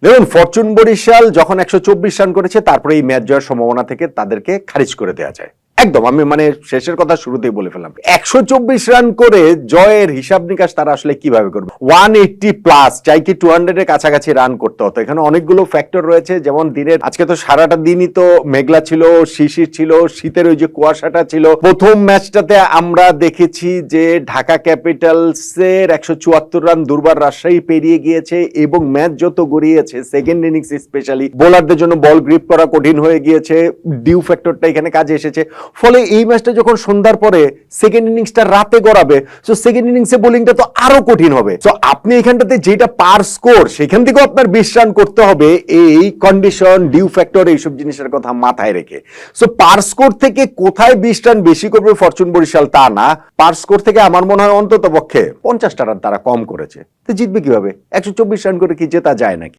দেখুন, ফরচুন বরিশাল যখন 124 রান করেছে তারপরে এই ম্যাচ জয়ের সম্ভাবনা থেকে তাদেরকে খারিজ করে দেওয়া যায়। একদম আমি শেষের কথা শুরুতেই বলে ফেললাম। 124 রান করে জয়ের হিসাব নিকাশ তারা আসলে কিভাবে করবে? 180 প্লাস চাই কি 200 এর কাছাকাছি রান করতে হতো। এখানে অনেকগুলো ফ্যাক্টর রয়েছে, যেমন দিনের আজকে তো সারাটা দিনই তো মেঘলা ছিল, শিশির ছিল, শীতের ওই যে কুয়াশাটা ছিল। প্রথম ম্যাচটাতে আমরা দেখেছি যে ঢাকা ক্যাপিটালসের 174 রান দুর্বার রাজশাহী পেরিয়ে গিয়েছে এবং ম্যাচ যত গড়িয়েছে সেকেন্ড ইনিংস স্পেশালি বোলারদের জন্য বল গ্রিপ করা কঠিন হয়ে গিয়েছে। ডিউ ফ্যাক্টরটা এখানে কাজে এসেছে। ফলে এই ম্যাচটা যখন সন্ধ্যার পরে সেকেন্ড ইনিংসটা রাতে গড়াবে, সো সেকেন্ড ইনিংসে বোলিংটা তো আরো কঠিন হবে। সো আপনি এখানটাতে যেটা পার স্কোর সেখান থেকেও আপনার 20 রান করতে হবে এই কন্ডিশন, ডিউ ফ্যাক্টর, এইসব জিনিসের কথা মাথায় রেখে। সো পার স্কোর থেকে কোথায় 20 রান বেশি করবে ফরচুন বরিশাল তা না, পার স্কোর থেকে আমার মনে হয় অন্তত পক্ষে 50টা রান তারা কম করেছে। তো জিতবে কিভাবে? 124 রান করে কি জেতা যায় নাকি?